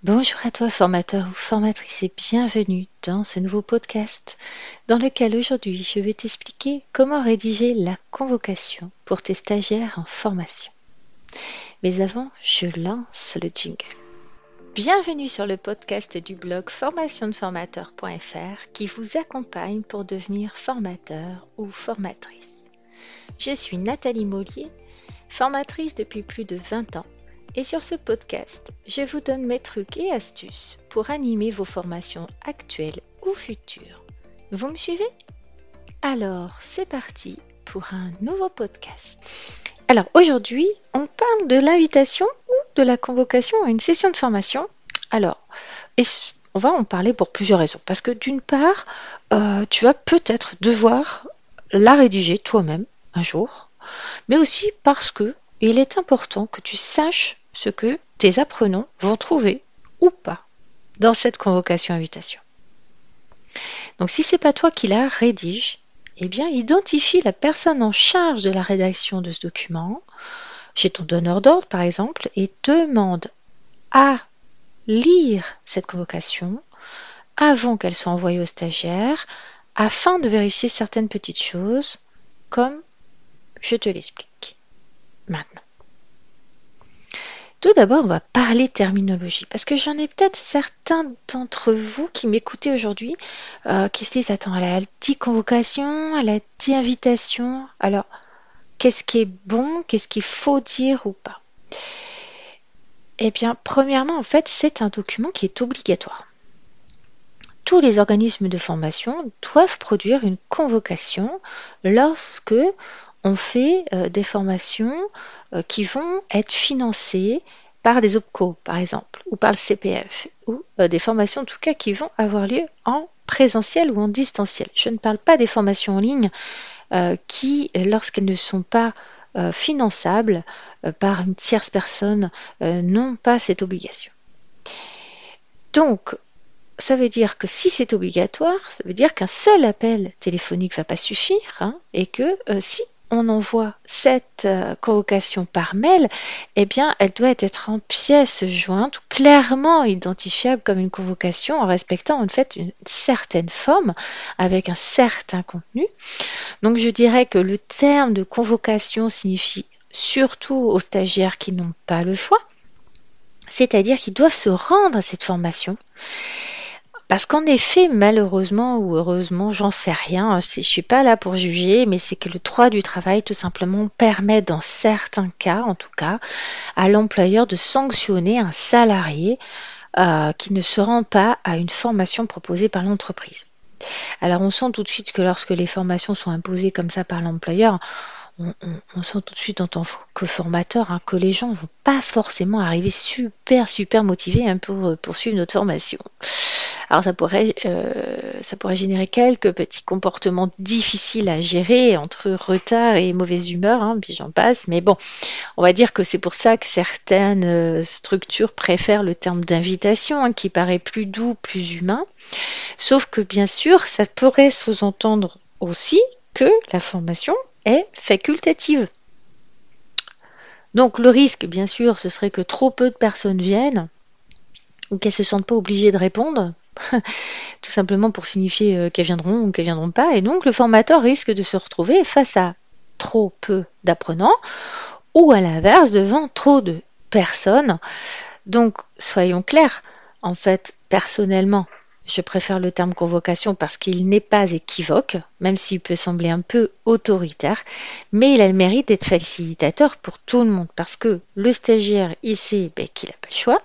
Bonjour à toi formateur ou formatrice et bienvenue dans ce nouveau podcast dans lequel aujourd'hui je vais t'expliquer comment rédiger la convocation pour tes stagiaires en formation. Mais avant, je lance le jingle. Bienvenue sur le podcast du blog formationdeformateur.fr qui vous accompagne pour devenir formateur ou formatrice. Je suis Nathalie Mollier, formatrice depuis plus de 20 ans. Et sur ce podcast, je vous donne mes trucs et astuces pour animer vos formations actuelles ou futures. Vous me suivez? Alors, c'est parti pour un nouveau podcast. Alors, aujourd'hui, on parle de l'invitation ou de la convocation à une session de formation. Alors, on va en parler pour plusieurs raisons. Parce que d'une part, tu vas peut-être devoir la rédiger toi-même un jour, mais aussi parce que il est important que tu saches ce que tes apprenants vont trouver ou pas dans cette convocation-invitation. Donc si c'est pas toi qui la rédige, eh bien identifie la personne en charge de la rédaction de ce document, chez ton donneur d'ordre par exemple, et demande à lire cette convocation avant qu'elle soit envoyée aux stagiaires, afin de vérifier certaines petites choses, comme je te l'explique maintenant. Tout d'abord, on va parler terminologie, parce que j'en ai peut-être certains d'entre vous qui m'écoutez aujourd'hui, qui se disent, attends, elle a dit convocation, elle a dit invitation, alors qu'est-ce qui est bon, qu'est-ce qu'il faut dire ou pas? Eh bien, premièrement, en fait, c'est un document qui est obligatoire. Tous les organismes de formation doivent produire une convocation lorsque on fait des formations qui vont être financées par des OPCO, par exemple, ou par le CPF, ou des formations en tout cas qui vont avoir lieu en présentiel ou en distanciel. Je ne parle pas des formations en ligne qui, lorsqu'elles ne sont pas finançables par une tierce personne, n'ont pas cette obligation. Donc, ça veut dire que si c'est obligatoire, ça veut dire qu'un seul appel téléphonique ne va pas suffire, et que si on envoie cette convocation par mail, eh bien, elle doit être en pièces jointes, clairement identifiable comme une convocation en respectant en fait une certaine forme, avec un certain contenu. Donc, je dirais que le terme de convocation signifie surtout aux stagiaires qui n'ont pas le choix, c'est-à-dire qu'ils doivent se rendre à cette formation. Parce qu'en effet, malheureusement ou heureusement, j'en sais rien, je ne suis pas là pour juger, mais c'est que le droit du travail tout simplement permet dans certains cas, en tout cas, à l'employeur de sanctionner un salarié qui ne se rend pas à une formation proposée par l'entreprise. Alors on sent tout de suite que lorsque les formations sont imposées comme ça par l'employeur, on sent tout de suite en tant que formateur que les gens ne vont pas forcément arriver super motivés pour poursuivre notre formation. Alors ça pourrait générer quelques petits comportements difficiles à gérer entre retard et mauvaise humeur, puis j'en passe. Mais bon, on va dire que c'est pour ça que certaines structures préfèrent le terme d'invitation, qui paraît plus doux, plus humain. Sauf que bien sûr, ça pourrait sous-entendre aussi que la formation est facultative. Donc le risque, bien sûr, ce serait que trop peu de personnes viennent ou qu'elles ne se sentent pas obligées de répondre, tout simplement pour signifier qu'elles viendront ou qu'elles viendront pas. Et donc le formateur risque de se retrouver face à trop peu d'apprenants ou à l'inverse devant trop de personnes. Donc soyons clairs, en fait, personnellement, je préfère le terme convocation parce qu'il n'est pas équivoque, même s'il peut sembler un peu autoritaire, mais il a le mérite d'être facilitateur pour tout le monde, parce que le stagiaire, il sait qu'il n'a pas le choix,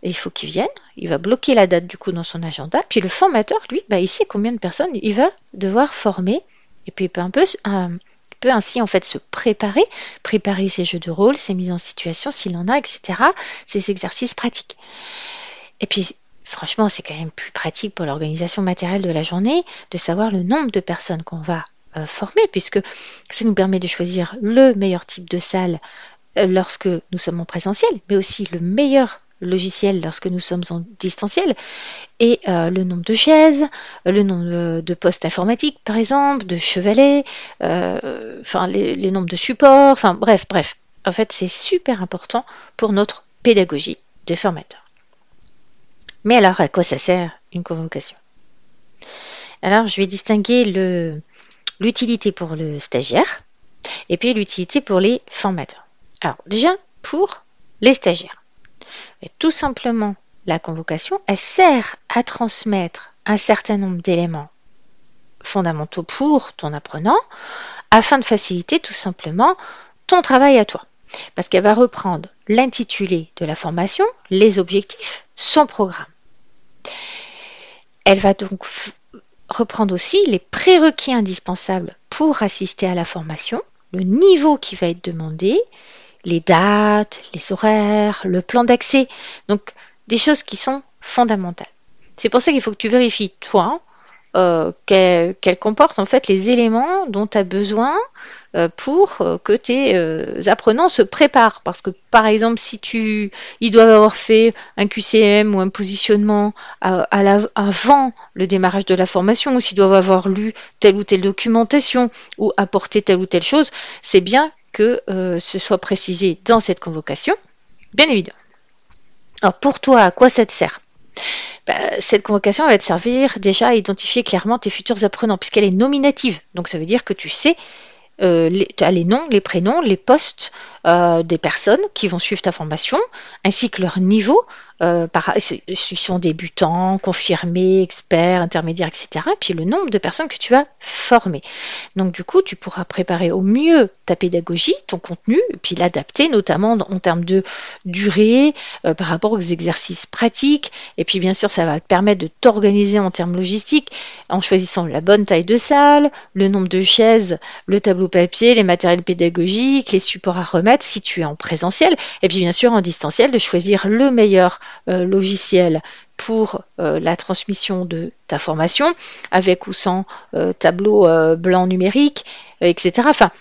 et il faut qu'il vienne, il va bloquer la date du coup dans son agenda, puis le formateur, lui, il sait combien de personnes il va devoir former, et puis il peut ainsi en fait se préparer ses jeux de rôle, ses mises en situation s'il en a, etc., ses exercices pratiques. Et puis, franchement, c'est quand même plus pratique pour l'organisation matérielle de la journée de savoir le nombre de personnes qu'on va former, puisque ça nous permet de choisir le meilleur type de salle lorsque nous sommes en présentiel, mais aussi le meilleur logiciel lorsque nous sommes en distanciel, et le nombre de chaises, le nombre de postes informatiques par exemple, de chevalets, les nombres de supports, bref. En fait, c'est super important pour notre pédagogie de formateur. Mais alors, à quoi ça sert une convocation? Alors, je vais distinguer l'utilité pour le stagiaire et puis l'utilité pour les formateurs. Alors, déjà, pour les stagiaires. Et tout simplement, la convocation, elle sert à transmettre un certain nombre d'éléments fondamentaux pour ton apprenant afin de faciliter tout simplement ton travail à toi. Parce qu'elle va reprendre l'intitulé de la formation, les objectifs, son programme. Elle va donc reprendre aussi les prérequis indispensables pour assister à la formation, le niveau qui va être demandé, les dates, les horaires, le plan d'accès. Donc, des choses qui sont fondamentales. C'est pour ça qu'il faut que tu vérifies, toi, qu'elle comporte en fait les éléments dont tu as besoin pour que tes apprenants se préparent. Parce que par exemple, si ils doivent avoir fait un QCM ou un positionnement avant le démarrage de la formation, ou s'ils doivent avoir lu telle ou telle documentation ou apporté telle ou telle chose, c'est bien que ce soit précisé dans cette convocation, bien évidemment. Alors pour toi, à quoi ça te sert? Cette convocation va te servir déjà à identifier clairement tes futurs apprenants, puisqu'elle est nominative. Donc ça veut dire que tu sais tu as les noms, les prénoms, les postes des personnes qui vont suivre ta formation, ainsi que leur niveau, s'ils sont débutants, confirmés, experts, intermédiaires, etc. Et puis le nombre de personnes que tu vas former. Donc du coup, tu pourras préparer au mieux ta pédagogie, ton contenu, et puis l'adapter, notamment en termes de durée, par rapport aux exercices pratiques. Et puis bien sûr, ça va te permettre de t'organiser en termes logistiques, en choisissant la bonne taille de salle, le nombre de chaises, le tableau papier, les matériels pédagogiques, les supports à remettre si tu es en présentiel, et puis bien sûr en distanciel, de choisir le meilleur logiciel pour la transmission de ta formation, avec ou sans tableau blanc numérique, etc. Enfin,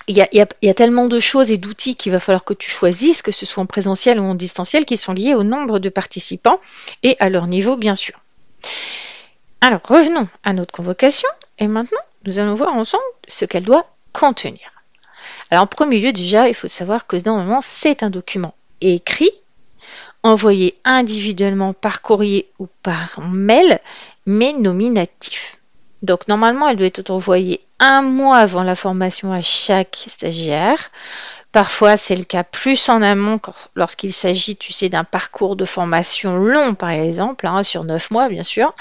il y a tellement de choses et d'outils qu'il va falloir que tu choisisses, que ce soit en présentiel ou en distanciel, qui sont liés au nombre de participants et à leur niveau, bien sûr. Alors, revenons à notre convocation, et maintenant, nous allons voir ensemble ce qu'elle doit contenir. Alors, en premier lieu, déjà, il faut savoir que normalement, c'est un document écrit, envoyé individuellement par courrier ou par mail, mais nominatif. Donc, normalement, elle doit être envoyée un mois avant la formation à chaque stagiaire. Parfois, c'est le cas plus en amont lorsqu'il s'agit, tu sais, d'un parcours de formation long, par exemple, sur 9 mois, bien sûr.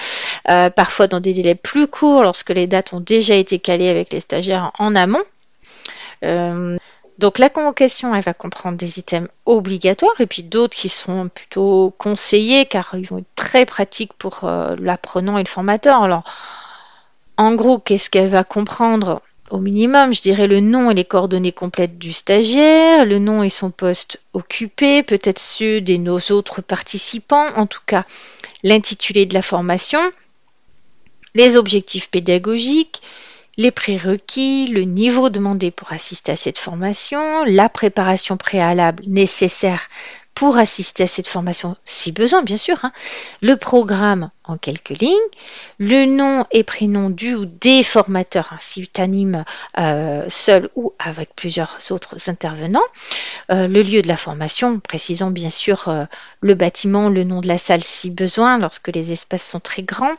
Parfois dans des délais plus courts, lorsque les dates ont déjà été calées avec les stagiaires en amont. Donc la convocation, elle va comprendre des items obligatoires et puis d'autres qui sont plutôt conseillés car ils vont être très pratiques pour l'apprenant et le formateur. Alors, en gros, qu'est-ce qu'elle va comprendre? Au minimum, je dirais le nom et les coordonnées complètes du stagiaire, le nom et son poste occupé, peut-être ceux de nos autres participants, en tout cas l'intitulé de la formation, les objectifs pédagogiques, les prérequis, le niveau demandé pour assister à cette formation, la préparation préalable nécessaire pour assister à cette formation, si besoin, bien sûr, le programme en quelques lignes, le nom et prénom du ou des formateurs, si tu animes seul ou avec plusieurs autres intervenants, le lieu de la formation, précisant bien sûr le bâtiment, le nom de la salle si besoin, lorsque les espaces sont très grands,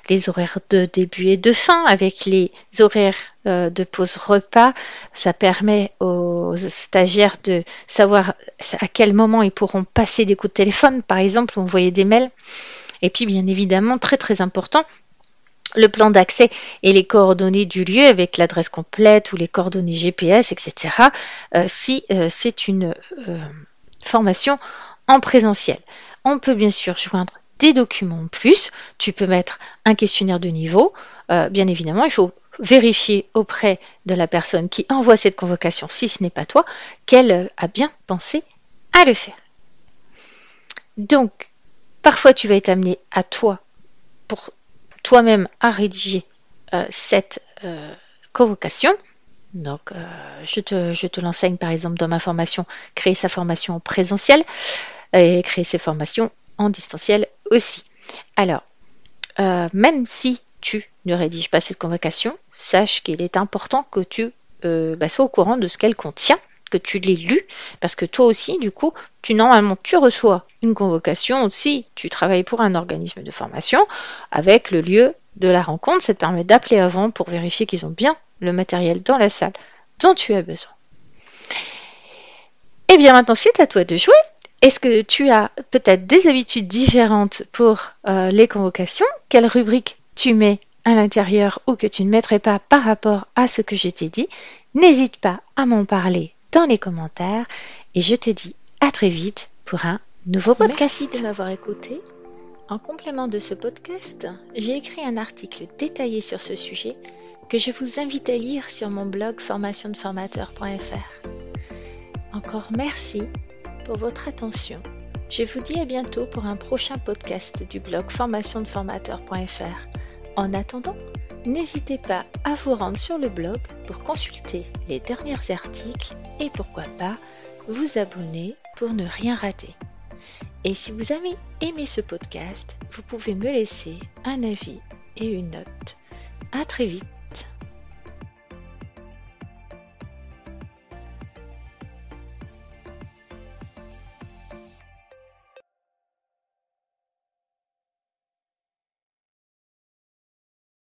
les horaires de début et de fin, avec les horaires de pause repas. Ça permet aux stagiaires de savoir à quel moment ils pourront passer des coups de téléphone, par exemple, ou envoyer des mails. Et puis, bien évidemment, très très important, le plan d'accès et les coordonnées du lieu avec l'adresse complète ou les coordonnées GPS, etc. Si c'est une formation en présentiel. On peut bien sûr joindre des documents en plus. Tu peux mettre un questionnaire de niveau. Bien évidemment, il faut vérifier auprès de la personne qui envoie cette convocation, si ce n'est pas toi, qu'elle a bien pensé à le faire. Donc, parfois tu vas être amené à toi, pour toi-même, à rédiger cette convocation. Donc, je te l'enseigne par exemple dans ma formation, créer sa formation en présentiel et créer ses formations en distanciel aussi. Alors, même si tu ne rédiges pas cette convocation, sache qu'il est important que tu sois au courant de ce qu'elle contient que tu l'aies lu, parce que toi aussi, du coup, normalement, tu reçois une convocation si tu travailles pour un organisme de formation avec le lieu de la rencontre. Ça te permet d'appeler avant pour vérifier qu'ils ont bien le matériel dans la salle dont tu as besoin. Et bien maintenant, c'est à toi de jouer. Est-ce que tu as peut-être des habitudes différentes pour les convocations? Quelle rubrique tu mets à l'intérieur ou que tu ne mettrais pas par rapport à ce que je t'ai dit? N'hésite pas à m'en parler dans les commentaires et je te dis à très vite pour un nouveau podcast. Merci de m'avoir écouté. En complément de ce podcast, j'ai écrit un article détaillé sur ce sujet que je vous invite à lire sur mon blog formationdeformateur.fr. Encore merci pour votre attention. Je vous dis à bientôt pour un prochain podcast du blog formationdeformateur.fr. En attendant, n'hésitez pas à vous rendre sur le blog pour consulter les derniers articles et pourquoi pas vous abonner pour ne rien rater. Et si vous avez aimé ce podcast, vous pouvez me laisser un avis et une note. À très vite.